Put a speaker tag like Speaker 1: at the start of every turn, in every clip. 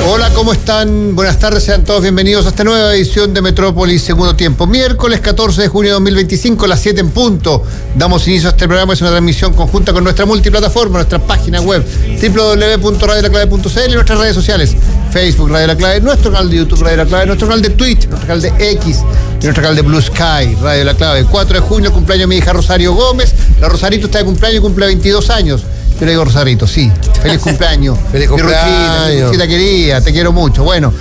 Speaker 1: Hola, ¿cómo están? Buenas tardes, sean todos bienvenidos a esta nueva edición de Metrópolis Segundo Tiempo. Miércoles 14 de junio de 2025, las 7 en punto. Damos inicio a este programa, es una transmisión conjunta con nuestra multiplataforma, nuestra página web www.radiolaclave.cl y nuestras redes sociales, Facebook Radio La Clave, nuestro canal de YouTube Radio La Clave, nuestro canal de Twitch, nuestro canal de X y nuestro canal de Blue Sky Radio La Clave. 4 de junio, cumpleaños de mi hija Rosario Gómez. La Rosarito está de cumpleaños y cumple 22 años. Yo le digo Rosarito, sí. Feliz cumpleaños.
Speaker 2: Feliz cumpleaños.
Speaker 1: Mi Ruchita querida, te quiero mucho. Bueno,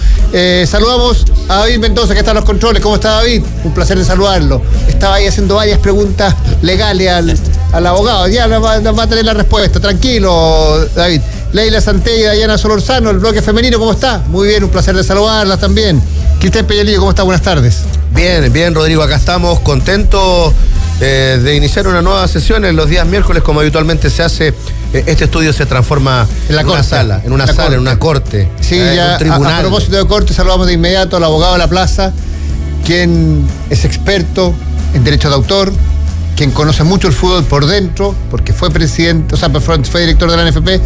Speaker 1: saludamos a David Mendoza, que está en los controles. ¿Cómo está, David? Un placer de saludarlo. Estaba ahí haciendo varias preguntas legales al abogado. Ya nos va a tener la respuesta. Tranquilo, David. Leila Santella y Dayana Solorzano, el bloque femenino, ¿cómo está? Muy bien, un placer de saludarlas también. Cristian Peñalillo, ¿cómo está? Buenas tardes.
Speaker 2: Bien, Rodrigo, acá estamos contentos de iniciar una nueva sesión en los días miércoles, como habitualmente se hace. Este estudio se transforma en una sala, en una corte.
Speaker 1: Sí, ya,
Speaker 2: un tribunal.
Speaker 1: A propósito de corte, saludamos de inmediato al abogado de la plaza, quien es experto en derecho de autor, quien conoce mucho el fútbol por dentro, porque fue presidente, fue director de la NFP,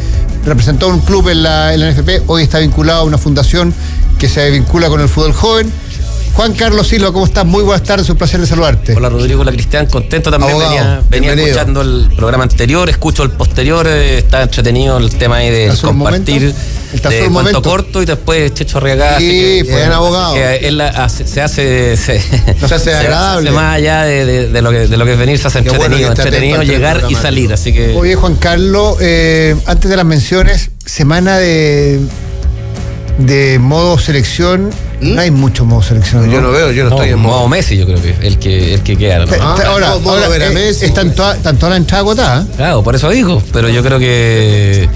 Speaker 1: representó un club en la NFP, hoy está vinculado a una fundación que se vincula con el fútbol joven. Juan Carlos Silva, ¿cómo estás? Muy buenas tardes, un placer de saludarte.
Speaker 3: Hola Rodrigo, hola Cristian, contento también.
Speaker 2: Abogado,
Speaker 3: venía escuchando el programa anterior, escucho el posterior, está entretenido el tema ahí de compartir de cuento corto y después Checho Arriagada.
Speaker 1: Sí,
Speaker 2: bien, abogado.
Speaker 3: Se hace
Speaker 2: agradable.
Speaker 3: Más allá de lo que es venir, se hace entretenido llegar y salir, así que...
Speaker 1: Oye, Juan Carlos, antes de las menciones, semana de modo selección. No hay mucho modo selección.
Speaker 2: Yo no estoy en
Speaker 3: modo Messi, yo creo que el que queda, ¿no?
Speaker 1: Ahora están todas las entradas agotadas.
Speaker 3: Claro, por eso digo, pero yo creo que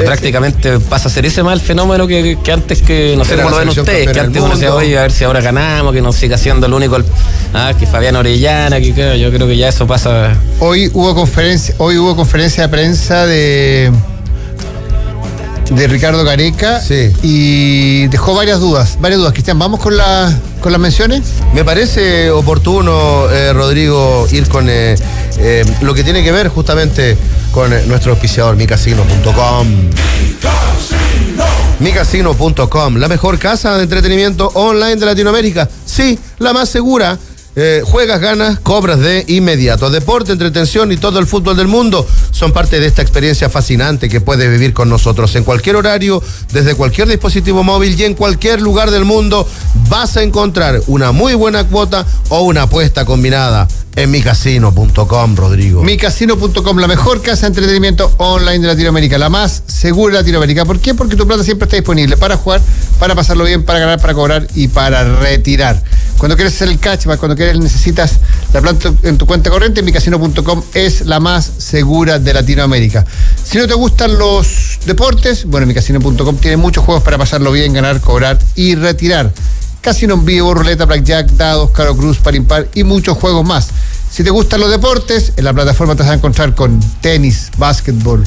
Speaker 3: prácticamente pasa a ser ese mal fenómeno que antes, que no sé cómo lo ven ustedes, que antes uno decía, oye, a ver si ahora ganamos, que nos siga siendo el único, que Fabián Orellana, que claro, yo creo que ya eso pasa.
Speaker 1: Hoy hubo conferencia de prensa de Ricardo Gareca, sí, y dejó varias dudas. Cristian, ¿vamos con las menciones?
Speaker 2: Me parece oportuno, Rodrigo, ir con lo que tiene que ver justamente con nuestro auspiciador, micasino.com. Micasino.com, la mejor casa de entretenimiento online de Latinoamérica. Sí, la más segura. Juegas, ganas, cobras de inmediato. Deporte, entretención y todo el fútbol del mundo son parte de esta experiencia fascinante que puedes vivir con nosotros en cualquier horario, desde cualquier dispositivo móvil y en cualquier lugar del mundo. Vas a encontrar una muy buena cuota o una apuesta combinada en micasino.com, Rodrigo.
Speaker 1: Micasino.com, la mejor casa de entretenimiento online de Latinoamérica, la más segura de Latinoamérica. ¿Por qué? Porque tu plata siempre está disponible para jugar, para pasarlo bien, para ganar, para cobrar y para retirar. Cuando quieres hacer el cashback, cuando necesitas la plata en tu cuenta corriente, micasino.com es la más segura de Latinoamérica. Si no te gustan los deportes, bueno, micasino.com tiene muchos juegos para pasarlo bien, ganar, cobrar y retirar. Casino en vivo, ruleta, blackjack, dados, caro cruz, par impar y muchos juegos más. Si te gustan los deportes, en la plataforma te vas a encontrar con tenis, básquetbol,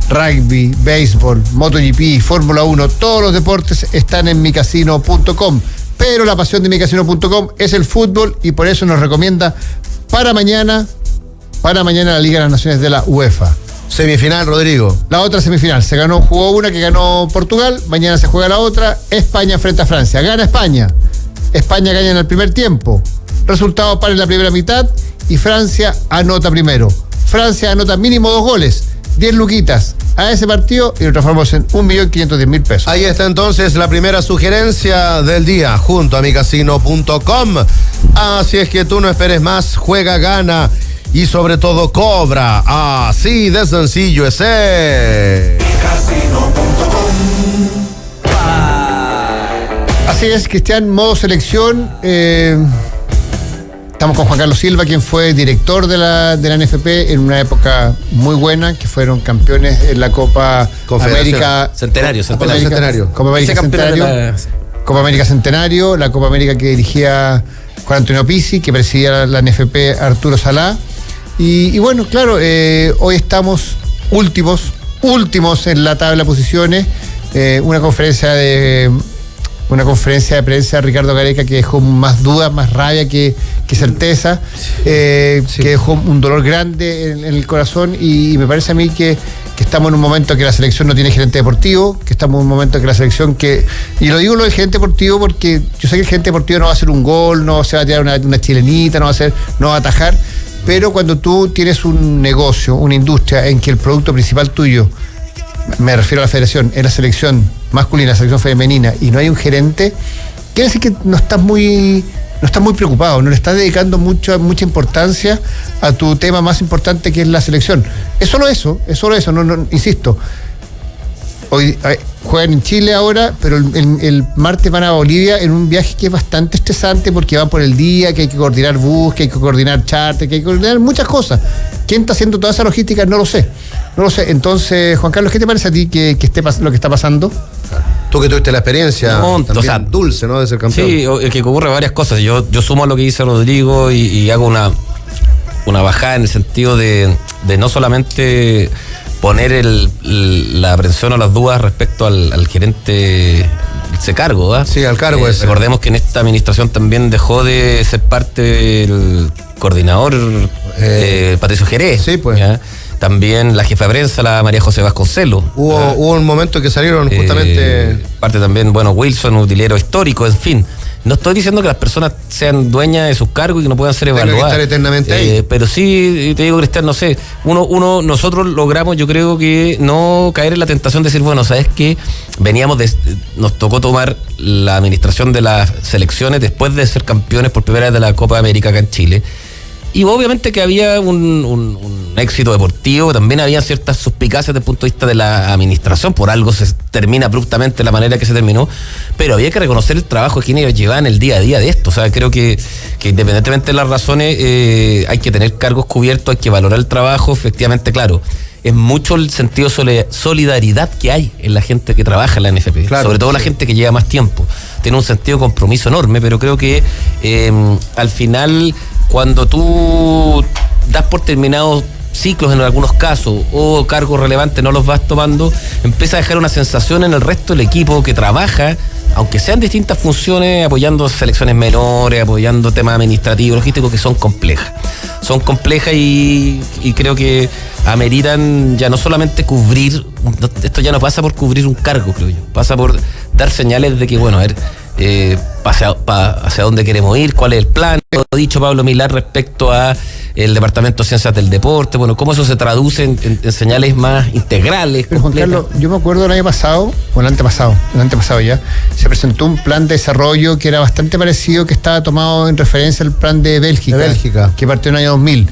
Speaker 1: rugby, béisbol, MotoGP, Fórmula 1. Todos los deportes están en micasino.com. Pero la pasión de micasino.com es el fútbol y por eso nos recomienda para mañana la Liga de las Naciones de la UEFA.
Speaker 2: Semifinal, Rodrigo.
Speaker 1: La otra semifinal. Jugó una que ganó Portugal, mañana se juega la otra, España frente a Francia. Gana España. España gana en el primer tiempo. Resultado par en la primera mitad y Francia anota primero. Francia anota mínimo 2 goles. 10 luquitas a ese partido y lo transformamos en 1.510.000 pesos.
Speaker 2: Ahí está entonces la primera sugerencia del día junto a micasino.com. Así es que tú no esperes más, juega, gana y sobre todo cobra. Así de sencillo es.
Speaker 1: Así es, Cristian, modo selección. Estamos con Juan Carlos Silva, quien fue director de la NFP en una época muy buena, que fueron campeones en la Copa América.
Speaker 3: Centenario.
Speaker 1: Copa América Centenario. Copa América Centenario, la Copa América que dirigía Juan Antonio Pizzi, que presidía la NFP Arturo Salá. Y bueno, claro, hoy estamos últimos en la tabla de posiciones. Una conferencia de prensa de Ricardo Gareca que dejó más dudas, más rabia que certeza, sí. Que dejó un dolor grande en el corazón y me parece a mí que que estamos en un momento que la selección no tiene gerente deportivo, que estamos en un momento que la selección y lo digo lo del gerente deportivo porque yo sé que el gerente deportivo no va a hacer un gol, no se va a tirar una chilenita, no va a atajar, pero cuando tú tienes un negocio, una industria en que el producto principal tuyo, me refiero a la federación, es la selección masculina, la selección femenina, y no hay un gerente, quiere decir que no estás muy preocupado, no le estás dedicando mucha importancia a tu tema más importante, que es la selección. Es solo eso, no, insisto. Hoy juegan en Chile ahora, pero el martes van a Bolivia en un viaje que es bastante estresante porque van por el día, que hay que coordinar bus, que hay que coordinar charter, que hay que coordinar muchas cosas. ¿Quién está haciendo toda esa logística? No lo sé. Entonces, Juan Carlos, ¿qué te parece a ti que esté lo que está pasando?
Speaker 2: Tú que tuviste la experiencia dulce, ¿no? De ser campeón.
Speaker 3: Sí, que ocurre varias cosas. Yo sumo a lo que dice Rodrigo y hago una bajada en el sentido de no solamente poner la aprensión o las dudas respecto al gerente ese cargo, ¿verdad?
Speaker 2: Sí, al cargo ese.
Speaker 3: Recordemos que en esta administración también dejó de ser parte el coordinador Patricio Jerez.
Speaker 2: Sí, pues.
Speaker 3: ¿ya? También la jefa de prensa, la María José Vasconcelos.
Speaker 2: Hubo un momento que salieron justamente...
Speaker 3: Parte también, Wilson, utilero histórico, en fin. No estoy diciendo que las personas sean dueñas de sus cargos y que no puedan ser evaluadas.
Speaker 2: Que estar eternamente ahí.
Speaker 3: Pero sí, te digo, Cristian, no sé, nosotros logramos, yo creo que no caer en la tentación de decir, bueno, ¿sabes qué? Nos tocó tomar la administración de las selecciones después de ser campeones por primera vez de la Copa América acá en Chile. Y obviamente que había un éxito deportivo, también había ciertas suspicacias desde el punto de vista de la administración, por algo se termina abruptamente la manera que se terminó, pero había que reconocer el trabajo de quienes llevaban el día a día de esto. O sea, creo que independientemente de las razones, hay que tener cargos cubiertos, hay que valorar el trabajo, efectivamente, claro. Es mucho el sentido de solidaridad que hay en la gente que trabaja en la NFP, claro, sobre todo la gente que lleva más tiempo. Tiene un sentido de compromiso enorme, pero creo que al final, cuando tú das por terminados ciclos en algunos casos o cargos relevantes no los vas tomando, empieza a dejar una sensación en el resto del equipo que trabaja, aunque sean distintas funciones, apoyando selecciones menores, apoyando temas administrativos, logísticos, que son complejas. Son complejas y creo que ameritan ya no solamente cubrir, esto ya no pasa por cubrir un cargo, creo yo, pasa por dar señales de que, bueno, a ver, hacia dónde queremos ir, cuál es el plan. Lo ha dicho Pablo Milad respecto a el Departamento de Ciencias del Deporte, bueno, cómo eso se traduce en señales más integrales.
Speaker 1: Pero completas. Juan Carlos, yo me acuerdo el año pasado, o el antepasado ya, se presentó un plan de desarrollo que era bastante parecido, que estaba tomado en referencia al plan de Bélgica. Que partió en el año 2000.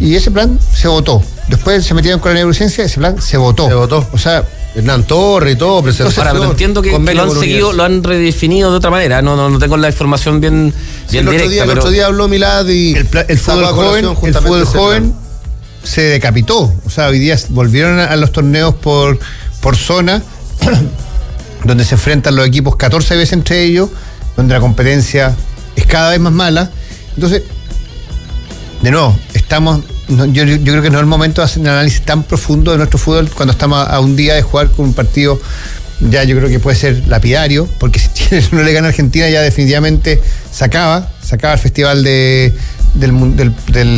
Speaker 1: Y ese plan se votó. Después se metieron con la neurociencia, ese plan se votó.
Speaker 2: O sea, Hernán Torre y todo, presentación.
Speaker 3: Ahora, entiendo que lo han seguido, lo han redefinido de otra manera. No tengo la información bien directa.
Speaker 2: El otro día habló Milad y
Speaker 1: el fútbol joven se decapitó. O sea, hoy día volvieron a los torneos por zona, donde se enfrentan los equipos 14 veces entre ellos, donde la competencia es cada vez más mala. Entonces, de nuevo, yo creo que no es el momento de hacer un análisis tan profundo de nuestro fútbol cuando estamos a un día de jugar con un partido, ya yo creo que puede ser lapidario, porque si Chile no le gana a Argentina ya definitivamente se acaba el festival del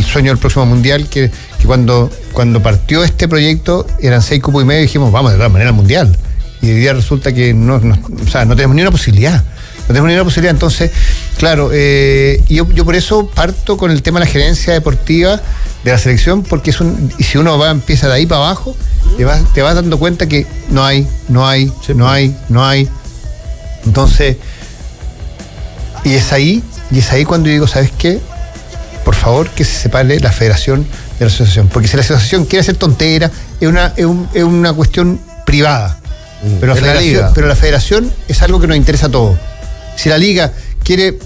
Speaker 1: sueño del próximo mundial, que cuando partió este proyecto eran 6 cupos y medio y dijimos, vamos de todas maneras al mundial, y hoy día resulta que no tenemos ni una posibilidad. Entonces, claro, yo por eso parto con el tema de la gerencia deportiva de la selección, porque y si uno empieza de ahí para abajo, te vas dando cuenta que no hay. Entonces, y es ahí cuando yo digo, ¿sabes qué? Por favor, que se separe la federación de la asociación, porque si la asociación quiere hacer tontera, es una cuestión privada, pero la federación es algo que nos interesa a todos. Si la liga quiere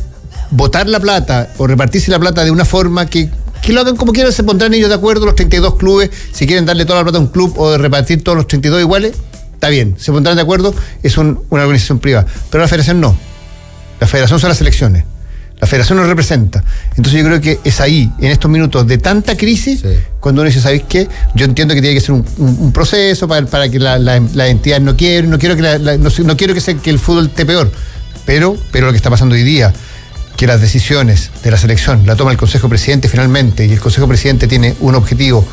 Speaker 1: botar la plata o repartirse la plata de una forma que lo hagan como quieran, se pondrán ellos de acuerdo, los 32 clubes, si quieren darle toda la plata a un club o de repartir todos los 32 iguales, está bien, se pondrán de acuerdo, es una organización privada. Pero la federación no. La federación son las selecciones. La federación nos representa. Entonces yo creo que es ahí, en estos minutos de tanta crisis, cuando uno dice, ¿sabéis qué? Yo entiendo que tiene que ser un proceso para que la entidad no quiero que el fútbol esté peor. Pero lo que está pasando hoy día, que las decisiones de la selección la toma el Consejo Presidente finalmente, y el Consejo Presidente tiene un objetivo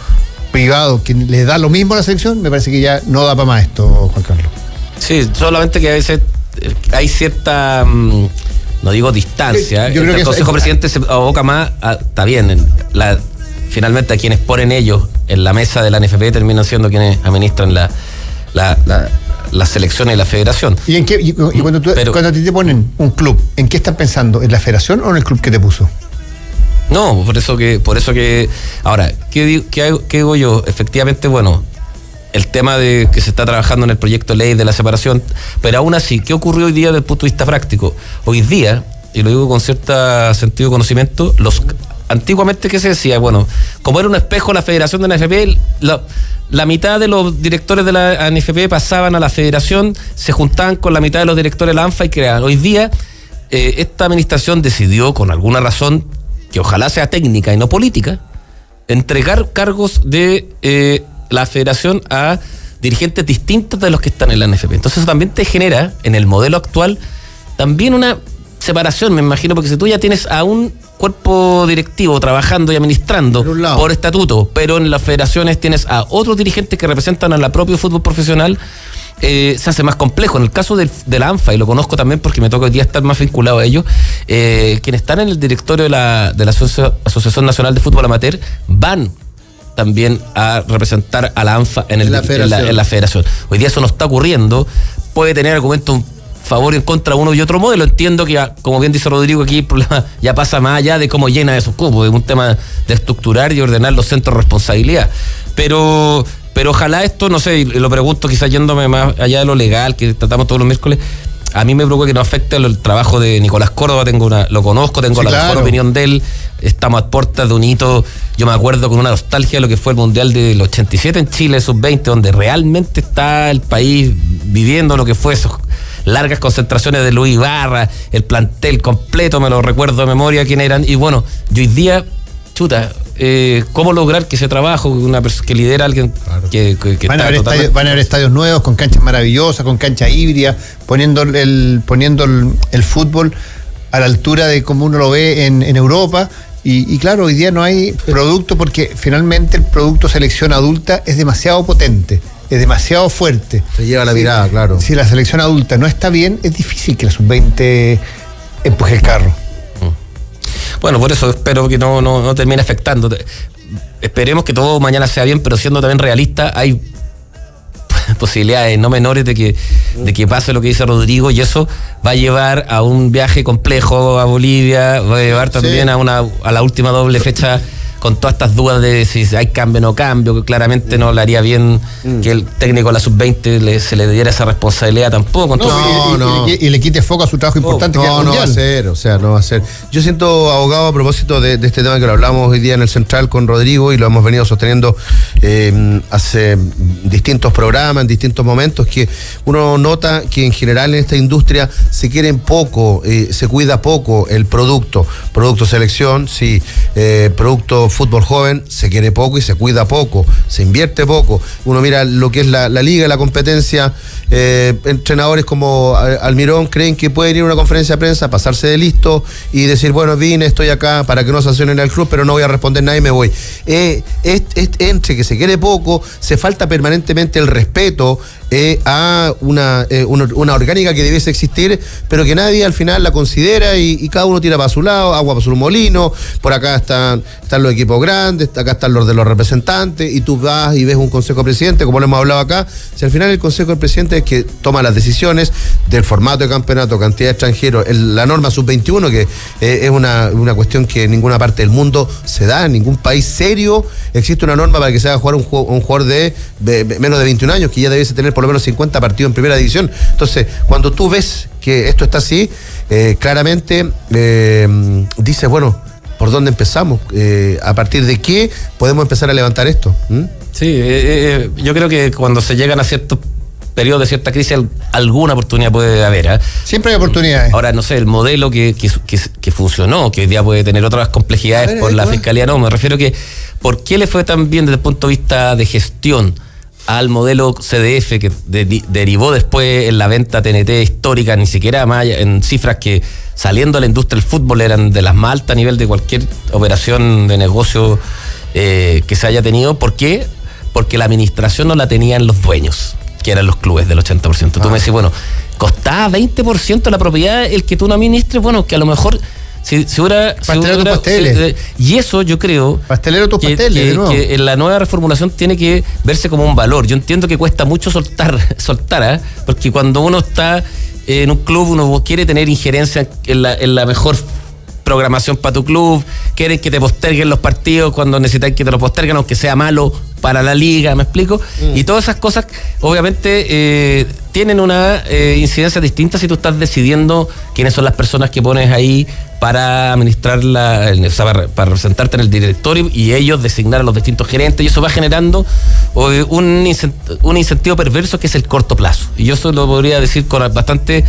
Speaker 1: privado que le da lo mismo a la selección, me parece que ya no da para más esto, Juan Carlos.
Speaker 3: Sí, solamente que a veces hay cierta, no digo distancia,
Speaker 1: yo creo que
Speaker 3: el Consejo Presidente se aboca más está bien, finalmente a quienes ponen ellos en la mesa de la NFP terminan siendo quienes administran la selección y la federación.
Speaker 1: ¿Y cuando a ti te ponen un club, en qué están pensando? ¿En la federación o en el club que te puso?
Speaker 3: No, por eso que ahora, ¿qué digo yo? Efectivamente, bueno, el tema de que se está trabajando en el proyecto de ley de la separación, pero aún así, ¿qué ocurrió hoy día desde el punto de vista práctico? Hoy día, y lo digo con cierto sentido de conocimiento, antiguamente, ¿qué se decía? Bueno, como era un espejo la federación de la NFP, la mitad de los directores de la NFP pasaban a la federación, se juntaban con la mitad de los directores de la ANFA y creaban. Hoy día, esta administración decidió, con alguna razón, que ojalá sea técnica y no política, entregar cargos de la federación a dirigentes distintos de los que están en la NFP. Entonces eso también te genera, en el modelo actual, también una separación, me imagino, porque si tú ya tienes a un cuerpo directivo trabajando y administrando por estatuto, pero en las federaciones tienes a otros dirigentes que representan a la propio fútbol profesional, se hace más complejo. En el caso de la ANFA, y lo conozco también porque me toca hoy día estar más vinculado a ellos, quienes están en el directorio de la Asociación Nacional de Fútbol Amateur van también a representar a la ANFA en la federación. Hoy día eso no está ocurriendo, puede tener argumentos favor y en contra uno y otro modelo. Entiendo que, como bien dice Rodrigo, aquí el problema ya pasa más allá de cómo llena esos cupos, es un tema de estructurar y ordenar los centros de responsabilidad. Pero ojalá esto, no sé, y lo pregunto quizás yéndome más allá de lo legal, que tratamos todos los miércoles, a mí me preocupa que no afecte el trabajo de Nicolás Córdoba, lo conozco, tengo la mejor opinión de él, estamos a puertas de un hito, yo me acuerdo con una nostalgia de lo que fue el Mundial del 87 en Chile, sub-20, donde realmente está el país viviendo lo que fue esos largas concentraciones de Luis Ibarra, el plantel completo, me lo recuerdo de memoria quién eran, y bueno, yo hoy día, ¿cómo lograr que ese trabajo, una persona que lidera a alguien que
Speaker 1: van a haber estadios nuevos, con canchas maravillosas, con canchas híbridas, poniendo el fútbol a la altura de como uno lo ve en Europa, y claro, hoy día no hay producto, porque finalmente el producto selección adulta es demasiado potente, es demasiado fuerte.
Speaker 2: Se lleva la mirada, claro.
Speaker 1: Si la selección adulta no está bien, es difícil que la sub-20 empuje el carro.
Speaker 3: Bueno, por eso espero que no termine afectando. Esperemos que todo mañana sea bien, pero siendo también realista, hay posibilidades no menores de que pase lo que dice Rodrigo, y eso va a llevar a un viaje complejo a Bolivia, va a llevar también a la última doble fecha, con todas estas dudas de si hay cambio o no cambio, que claramente no le haría bien que el técnico de la sub-20 se le diera esa responsabilidad tampoco. Entonces,
Speaker 1: y le quite foco a su trabajo importante.
Speaker 2: No va a ser. Yo siento, abogado, a propósito de este tema que lo hablamos hoy día en el Central con Rodrigo, y lo hemos venido sosteniendo hace distintos programas, en distintos momentos, que uno nota que en general en esta industria se quieren poco, se cuida poco el producto selección, sí, producto fútbol joven, se quiere poco y se cuida poco, se invierte poco. Uno mira lo que es la liga, la competencia, entrenadores como Almirón creen que pueden ir a una conferencia de prensa, pasarse de listo y decir, bueno, vine, estoy acá para que no sancionen al club, pero no voy a responder nada y me voy. Entre que se quiere poco, se falta permanentemente el respeto a una orgánica que debiese existir, pero que nadie al final la considera, y cada uno tira para su lado, agua para su molino. Por acá están los equipos grandes, acá están los de los representantes, y tú vas y ves un consejo de presidente, como lo hemos hablado acá. Si al final el consejo de presidente es que toma las decisiones del formato de campeonato, cantidad de extranjeros, la norma sub-21, que es una cuestión que en ninguna parte del mundo se da, en ningún país serio existe una norma para que se haga jugar un jugador de menos de 21 años, que ya debiese tener por lo menos 50 partidos en primera división. Entonces, cuando tú ves que esto está así, claramente dices, bueno, ¿por dónde empezamos? ¿A partir de qué podemos empezar a levantar esto?
Speaker 3: Sí, yo creo que cuando se llegan a ciertos periodos de cierta crisis, alguna oportunidad puede haber.
Speaker 1: Siempre hay oportunidades.
Speaker 3: Ahora, no sé, el modelo que funcionó, que hoy día puede tener otras complejidades por la fiscalía, no, me refiero que ¿por qué le fue tan bien desde el punto de vista de gestión al modelo CDF, que derivó después en la venta TNT histórica, ni siquiera más en cifras que saliendo de la industria del fútbol eran de las más altas a nivel de cualquier operación de negocio que se haya tenido? ¿Por qué? porque la administración no la tenían los dueños, que eran los clubes del 80%. Tú me decís, bueno, costaba 20% la propiedad el que tú no administres, bueno, que a lo mejor si hubiera...
Speaker 1: Pastelero tus pasteles.
Speaker 3: Y eso yo creo...
Speaker 1: Pastelero tus pasteles, ¿no?
Speaker 3: Que en la nueva reformulación tiene que verse como un valor. Yo entiendo que cuesta mucho soltar, porque cuando uno está en un club, uno quiere tener injerencia en la mejor programación para tu club, quieren que te posterguen los partidos cuando necesitan que te lo posterguen, aunque sea malo para la liga, ¿me explico? Y todas esas cosas, obviamente, tienen una incidencia distinta si tú estás decidiendo quiénes son las personas que pones ahí para administrar para representarte en el directorio y ellos designar a los distintos gerentes, y eso va generando un incentivo perverso que es el corto plazo. Y yo eso lo podría decir con bastante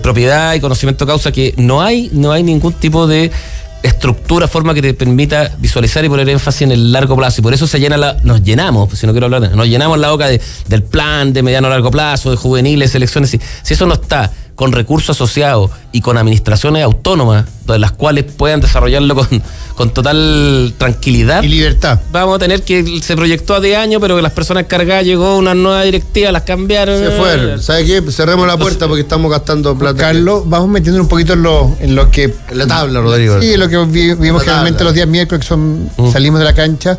Speaker 3: propiedad y conocimiento de causa, que no hay ningún tipo de estructura, forma que te permita visualizar y poner énfasis en el largo plazo, y por eso nos llenamos, si no quiero hablar, nos llenamos la boca del plan de mediano a largo plazo, de juveniles, selecciones. Si eso no está con recursos asociados y con administraciones autónomas, de las cuales puedan desarrollarlo con total tranquilidad
Speaker 1: y libertad,
Speaker 3: vamos a tener que se proyectó a 10 años, pero que las personas encargadas llegó una nueva directiva, las cambiaron.
Speaker 2: Se fueron. ¿Sabes qué? Cerremos la puerta porque estamos gastando plata.
Speaker 1: Carlos, vamos metiendo un poquito en lo que...
Speaker 2: En la tabla, Rodrigo.
Speaker 1: Sí, lo que vimos generalmente los días miércoles, que son salimos de la cancha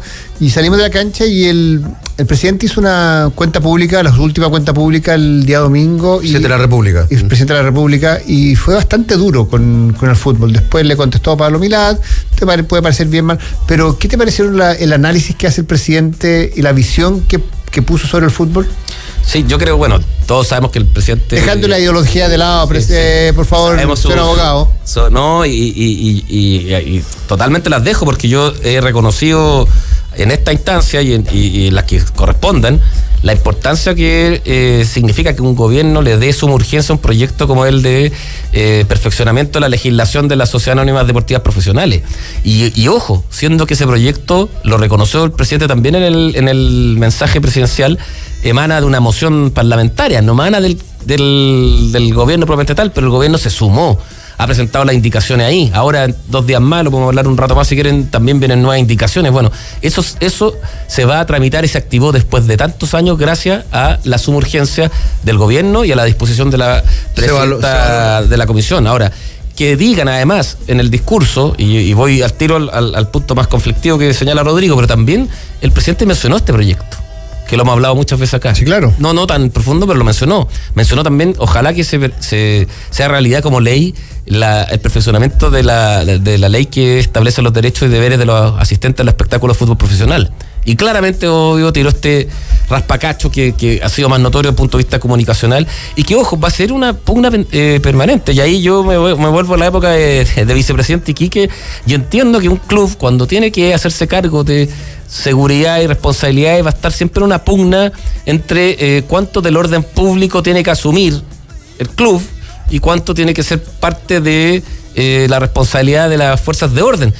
Speaker 1: y el presidente hizo una cuenta pública, la última cuenta pública el día domingo.
Speaker 2: Presidente de la República.
Speaker 1: Y presidente de la República, y fue bastante duro con el fútbol. Después le contestó a Pablo Milad, puede parecer bien mal, pero ¿qué te parecieron el análisis que hace el presidente y la visión que puso sobre el fútbol?
Speaker 3: Sí, yo creo, bueno, todos sabemos que el presidente...
Speaker 1: Dejando la ideología de lado, por favor, soy abogado.
Speaker 3: Y totalmente las dejo, porque yo he reconocido en esta instancia y las que correspondan la importancia que significa que un gobierno le dé suma urgencia a un proyecto como el de perfeccionamiento de la legislación de las sociedades anónimas deportivas profesionales. Y ojo, siendo que ese proyecto, lo reconoció el presidente también en el mensaje presidencial, emana de una moción parlamentaria, no emana del gobierno propiamente tal, pero el gobierno se sumó, ha presentado las indicaciones ahí. Ahora, en 2 días más, lo podemos hablar un rato más si quieren, también vienen nuevas indicaciones. Bueno, eso se va a tramitar y se activó después de tantos años gracias a la suma urgencia del gobierno y a la disposición de la presidenta de la comisión. Ahora, que digan además en el discurso, y voy al tiro al punto más conflictivo que señala Rodrigo, pero también el presidente mencionó este proyecto, que lo hemos hablado muchas veces acá.
Speaker 1: Sí, claro.
Speaker 3: No tan profundo, pero lo mencionó. Mencionó también, ojalá que sea realidad como ley el perfeccionamiento de la ley que establece los derechos y deberes de los asistentes al espectáculo de fútbol profesional. Y claramente, obvio, tiró este raspacacho que ha sido más notorio desde el punto de vista comunicacional, y que, ojo, va a ser una pugna permanente. Y ahí yo me vuelvo a la época de vicepresidente Iquique. Yo entiendo que un club, cuando tiene que hacerse cargo de seguridad y responsabilidades, va a estar siempre una pugna entre cuánto del orden público tiene que asumir el club y cuánto tiene que ser parte de la responsabilidad de las fuerzas de orden.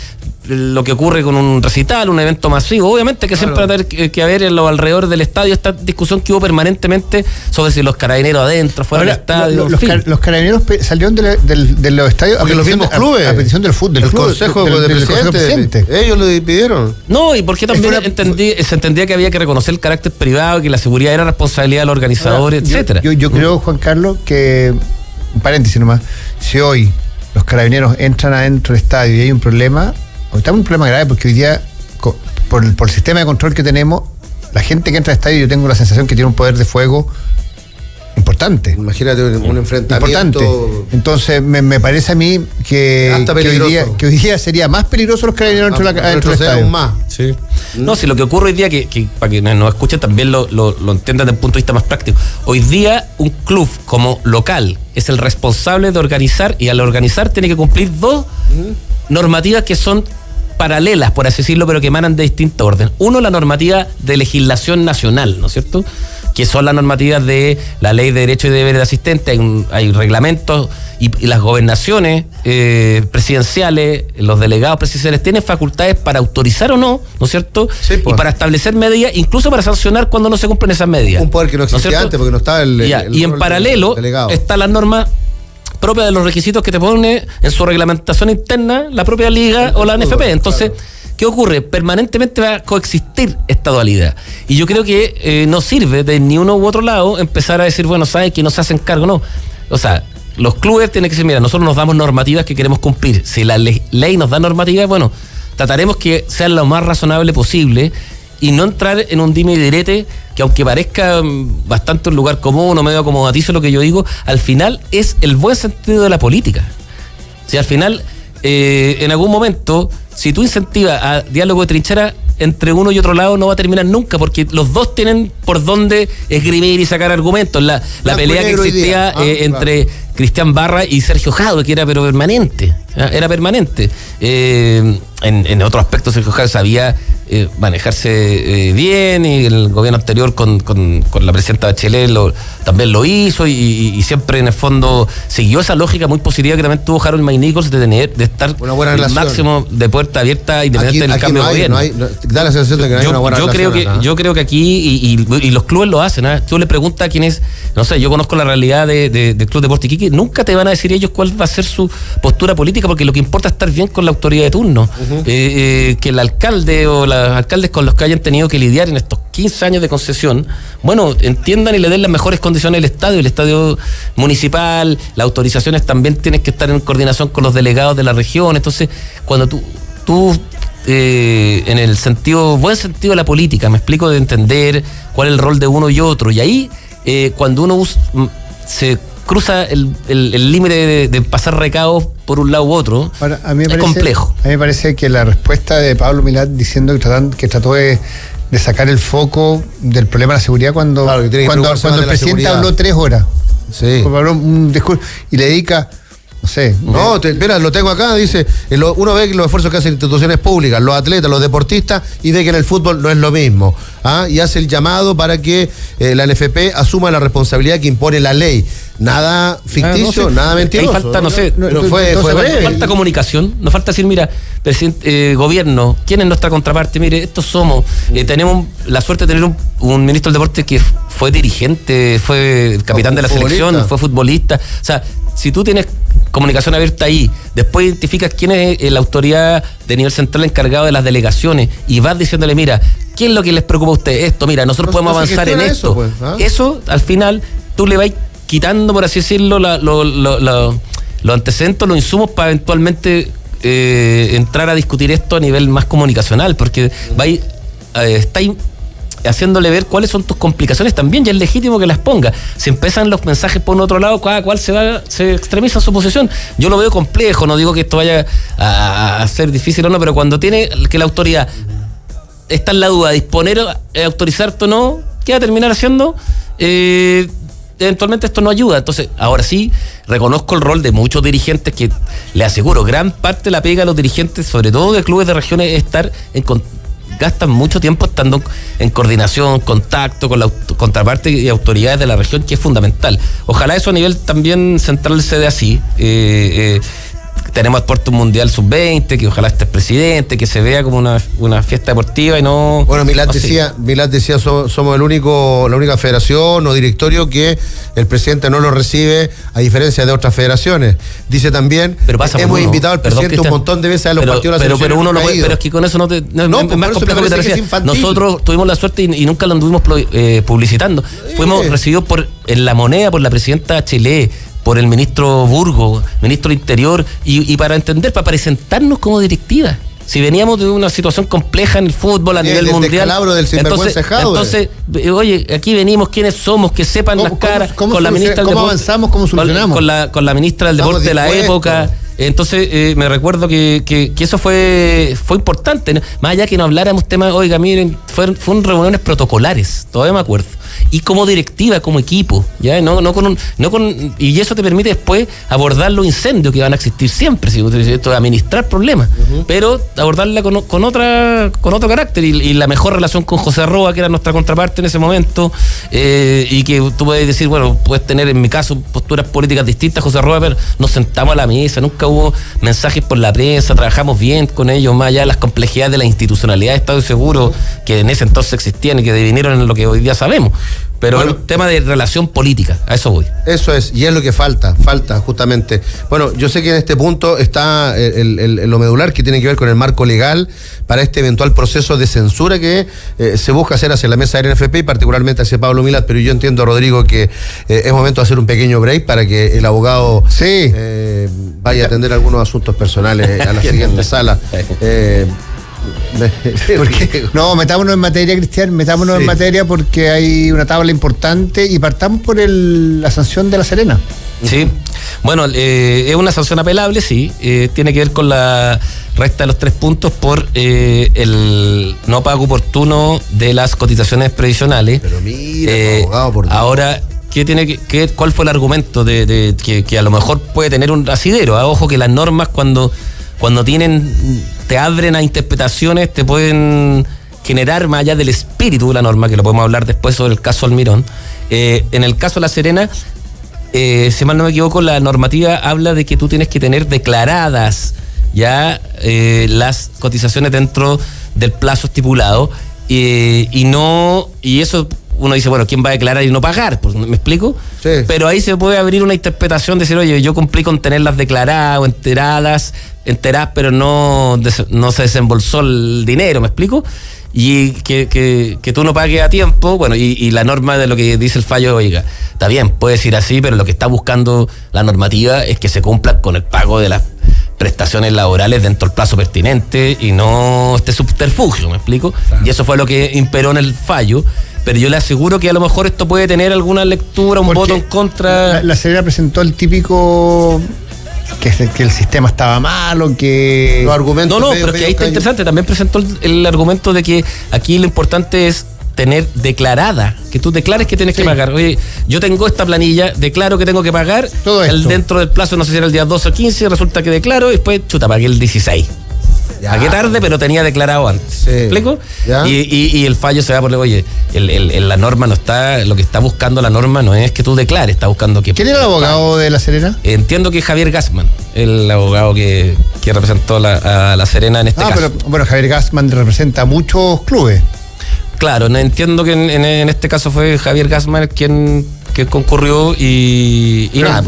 Speaker 3: Lo que ocurre con un recital, un evento masivo, obviamente que siempre va a tener que haber en los alrededores del estadio esta discusión que hubo permanentemente sobre si los carabineros adentro, fuera del estadio.
Speaker 1: Los carabineros salieron de los estadios
Speaker 2: porque los mismos clubes,
Speaker 1: a petición del fútbol,
Speaker 2: el consejo de presidente. Ellos lo pidieron.
Speaker 3: No, y porque también se entendía que había que reconocer el carácter privado, que la seguridad era responsabilidad de los organizadores, etcétera.
Speaker 1: Yo creo, Juan Carlos, que, un paréntesis nomás, si hoy los carabineros entran adentro del estadio y hay un problema, estamos en un problema grave, porque hoy día, por el sistema de control que tenemos, la gente que entra al estadio, yo tengo la sensación que tiene un poder de fuego importante.
Speaker 2: Imagínate un enfrentamiento
Speaker 1: importante. Entonces me parece a mí que hoy día sería más peligroso los carabineros dentro del estadio.
Speaker 2: Más.
Speaker 3: Sí. No, si lo que ocurre hoy día, que para que nos escuchen también lo entiendan desde el punto de vista más práctico, hoy día un club como local es el responsable de organizar, y al organizar tiene que cumplir 2 normativas que son paralelas, por así decirlo, pero que emanan de distinto orden. Uno, la normativa de legislación nacional, ¿no es cierto?, que son las normativas de la Ley de Derechos y Deberes de Asistentes, hay reglamentos, y las gobernaciones presidenciales, los delegados presidenciales tienen facultades para autorizar o no, ¿no es cierto?, sí, pues, y para establecer medidas, incluso para sancionar cuando no se cumplen esas medidas.
Speaker 2: Un poder que no existía antes, porque no estaba
Speaker 3: y en paralelo está la norma propia de los requisitos que te pone en su reglamentación interna la propia liga o la NFP. Entonces, ¿qué ocurre? Permanentemente va a coexistir esta dualidad. Y yo creo que no sirve de ni uno u otro lado empezar a decir, bueno, ¿sabes que no se hacen cargo? No. O sea, los clubes tienen que decir, mira, nosotros nos damos normativas que queremos cumplir. Si la ley nos da normativas, bueno, trataremos que sea lo más razonable posible y no entrar en un dime y direte que, aunque parezca bastante un lugar común o medio acomodaticio lo que yo digo, al final es el buen sentido de la política. Si al final, en algún momento, si tú incentivas a diálogo de trinchera entre uno y otro lado, no va a terminar nunca, porque los dos tienen por dónde esgrimir y sacar argumentos. La pelea que existía entre Cristian Barra y Sergio Jadue, que era pero permanente. Era permanente. En otros aspectos Sergio Jadue sabía manejarse bien, y el gobierno anterior con la presidenta Bachelet también lo hizo, y siempre en el fondo siguió esa lógica muy positiva que también tuvo Harold McNichols de estar el máximo de puerta abierta independiente del cambio de gobierno.
Speaker 2: Da la sensación de que no hay una buena relación.
Speaker 3: Yo creo que aquí, y los clubes lo hacen, tú le preguntas a quién es, no sé, yo conozco la realidad del Club Deportes Iquique, nunca te van a decir ellos cuál va a ser su postura política, porque lo que importa es estar bien con la autoridad de turno. Que el alcalde o los alcaldes con los que hayan tenido que lidiar en estos 15 años de concesión, bueno, entiendan y le den las mejores condiciones al estadio, el estadio municipal, las autorizaciones también tienen que estar en coordinación con los delegados de la región. Entonces, cuando tú en el buen sentido de la política, me explico, de entender cuál es el rol de uno y otro, y ahí cuando uno se cruza el límite de pasar recados por un lado u otro, es complejo.
Speaker 1: A mí me parece que la respuesta de Pablo Milad diciendo que trató de sacar el foco del problema de la seguridad cuando el presidente habló 3 horas.
Speaker 2: Sí.
Speaker 1: Habló un discurso y le dedica, no sé.
Speaker 2: Espera, lo tengo acá, dice, uno ve los esfuerzos que hacen instituciones públicas, los atletas, los deportistas, y ve que en el fútbol no es lo mismo. Y hace el llamado para que la NFP asuma la responsabilidad que impone la ley. Nada ficticio, nada mentiroso.
Speaker 3: Ahí falta, falta comunicación, nos falta decir, mira, presidente, gobierno, ¿quién es nuestra contraparte? Mire, estos somos, tenemos la suerte de tener un ministro del deporte que fue dirigente, fue capitán de la selección, fue futbolista. O sea, si tú tienes comunicación abierta ahí, después identificas quién es la autoridad de nivel central encargado de las delegaciones y vas diciéndole, mira, ¿qué es lo que les preocupa a ustedes? Esto, mira, nosotros podemos avanzar en esto. Eso, al final, tú le vas quitando, por así decirlo, los antecedentes, los insumos para eventualmente entrar a discutir esto a nivel más comunicacional, porque estáis haciéndole ver cuáles son tus complicaciones también, y es legítimo que las ponga. Si empiezan los mensajes por otro lado, cada cual se extremiza su posición. Yo lo veo complejo, no digo que esto vaya a ser difícil o no, pero cuando tiene que la autoridad está en la duda de disponer, autorizarte o no, ¿qué va a terminar haciendo? Eventualmente esto no ayuda. Entonces, ahora sí, reconozco el rol de muchos dirigentes, que le aseguro, gran parte de la pega a los dirigentes, sobre todo de clubes de regiones, es estar gastan mucho tiempo estando en coordinación, contacto con la contraparte y autoridades de la región, que es fundamental. Ojalá eso a nivel también central se dé así. Tenemos Deporte Mundial Sub-20, que ojalá esté el presidente, que se vea como una fiesta deportiva y no...
Speaker 2: Bueno, Milad decía, somos la única federación o directorio que el presidente no lo recibe, a diferencia de otras federaciones. Dice también, hemos invitado al presidente un montón de veces a los partidos de la selección.
Speaker 3: Pero uno no puede, pero es que con eso no es más complejo que te decía. Nosotros tuvimos la suerte y nunca lo anduvimos publicitando. Fuimos recibidos en La Moneda por la presidenta Bachelet, por el ministro Burgo, ministro del Interior, y para presentarnos como directiva. Si veníamos de una situación compleja en el fútbol a nivel mundial. Entonces, oye, aquí venimos, quiénes somos, que sepan las caras, con la ministra del
Speaker 1: Deporte. ¿Cómo avanzamos? ¿Cómo solucionamos?
Speaker 3: Con la ministra del Deporte de la época. Entonces, me recuerdo que eso fue importante, ¿no? Más allá que no habláramos temas, oiga, miren, fueron reuniones protocolares, todavía me acuerdo. Y como directiva, como equipo, ¿ya? Y eso te permite después abordar los incendios que van a existir siempre, si esto es administrar problemas, pero abordarla con otro carácter, y la mejor relación con José Arroba, que era nuestra contraparte en ese momento, y que tú puedes decir, bueno, puedes tener en mi caso posturas políticas distintas, José Arroba, pero nos sentamos a la mesa, nunca hubo mensajes por la prensa, trabajamos bien con ellos, más allá de las complejidades de la institucionalidad de Estado Seguro que en ese entonces existían y que devinieron en lo que hoy día sabemos. Pero es un tema de relación política, a eso voy.
Speaker 2: Eso es, y es lo que falta justamente. Bueno, yo sé que en este punto está lo medular que tiene que ver con el marco legal para este eventual proceso de censura que se busca hacer hacia la mesa del NFP y particularmente hacia Pablo Milad, pero yo entiendo, Rodrigo, que es momento de hacer un pequeño break para que el abogado vaya a atender algunos asuntos personales a la siguiente sala.
Speaker 1: No, metámonos en materia, Cristian, en materia porque hay una tabla importante y partamos por la sanción de La Serena.
Speaker 3: Sí, bueno, es una sanción apelable, sí, tiene que ver con la resta de los 3 puntos por el no pago oportuno de las cotizaciones previsionales.
Speaker 2: Pero mira, abogado, por Dios.
Speaker 3: Ahora, ¿cuál fue el argumento de que a lo mejor puede tener un asidero? Ojo que las normas cuando te abren a interpretaciones, te pueden generar más allá del espíritu de la norma, que lo podemos hablar después sobre el caso Almirón. En el caso de La Serena, si mal no me equivoco, la normativa habla de que tú tienes que tener declaradas ya las cotizaciones dentro del plazo estipulado y eso uno dice, bueno, ¿quién va a declarar y no pagar? Pues, ¿me explico?
Speaker 2: Sí.
Speaker 3: Pero ahí se puede abrir una interpretación de decir, oye, yo cumplí con tenerlas declaradas o enteradas, pero no se desembolsó el dinero, ¿me explico? Y que tú no pagues a tiempo, bueno, y la norma de lo que dice el fallo, oiga, está bien, puede decir así, pero lo que está buscando la normativa es que se cumpla con el pago de las prestaciones laborales dentro del plazo pertinente y no este subterfugio, ¿me explico? Claro. Y eso fue lo que imperó en el fallo. Pero yo le aseguro que a lo mejor esto puede tener alguna lectura, un voto en contra.
Speaker 1: La Serena presentó el típico que el sistema estaba malo, que
Speaker 2: los argumentos.
Speaker 3: No, pero es que ahí está interesante. También presentó el argumento de que aquí lo importante es tener declarada, que tú declares que tienes que pagar. Oye, yo tengo esta planilla, declaro que tengo que pagar
Speaker 1: todo esto
Speaker 3: dentro del plazo, no sé si era el día 12 o 15, resulta que declaro y después, pagué el 16. Pagué tarde, pero tenía declarado antes. Sí. ¿Me explico? Y el fallo se va por, oye, la norma no está, lo que está buscando la norma no es que tú declares, está buscando que...
Speaker 1: ¿Quién era el abogado de La Serena?
Speaker 3: Entiendo que es Javier Gassman, el abogado que representó a La Serena en este caso.
Speaker 1: Pero bueno, Javier Gassman representa a muchos clubes.
Speaker 3: Claro, no entiendo que en este caso fue Javier Gassman quien concurrió y nada.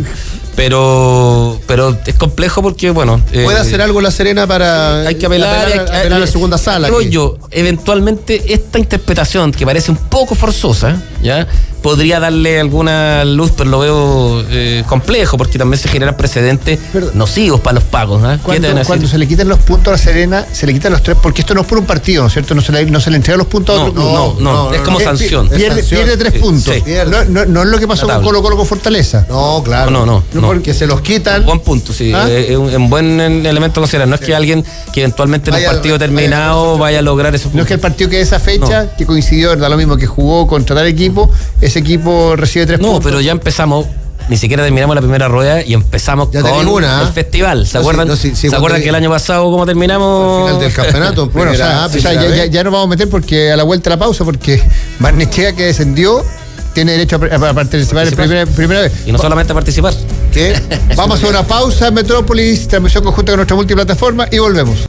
Speaker 3: Pero es complejo porque, bueno...
Speaker 2: ¿Puede hacer algo La Serena para...
Speaker 3: Hay que apelar
Speaker 2: a la segunda sala?
Speaker 3: Creo yo, eventualmente, esta interpretación, que parece un poco forzosa, ¿ya? Podría darle alguna luz, pero lo veo complejo, porque también se generan precedentes nocivos para los pagos. ¿Eh?
Speaker 1: Cuando se le quitan los puntos a La Serena, se le quitan los 3, porque esto no es por un partido, ¿no es cierto? No se le entrega los puntos a otro club.
Speaker 3: No, es como sanción.
Speaker 1: Pierde 3 puntos.
Speaker 3: Sí.
Speaker 1: No es lo que pasó con Colo-Colo con Fortaleza.
Speaker 2: No, claro.
Speaker 3: No.
Speaker 2: Porque se los quitan.
Speaker 3: Buen punto, sí. Es un buen elemento a considerar. No es que alguien que eventualmente en un partido terminado vaya a lograr esos puntos.
Speaker 1: No es que el partido que esa fecha, que coincidió, da lo mismo, que jugó contra tal equipo, ese equipo recibe 3 puntos.
Speaker 3: No, pero ya empezamos. Ni siquiera terminamos la primera rueda y empezamos con el festival. ¿Se acuerdan? ¿Se acuerdan que el año pasado cómo terminamos?
Speaker 2: Al final del campeonato.
Speaker 1: Bueno, ya nos vamos a meter porque a la vuelta de la pausa, porque Barnechea, que descendió, tiene derecho a participar primera vez.
Speaker 3: Y no solamente a participar.
Speaker 1: ¿Qué? Vamos a una pausa en Metrópolis, transmisión conjunta con nuestra multiplataforma y volvemos.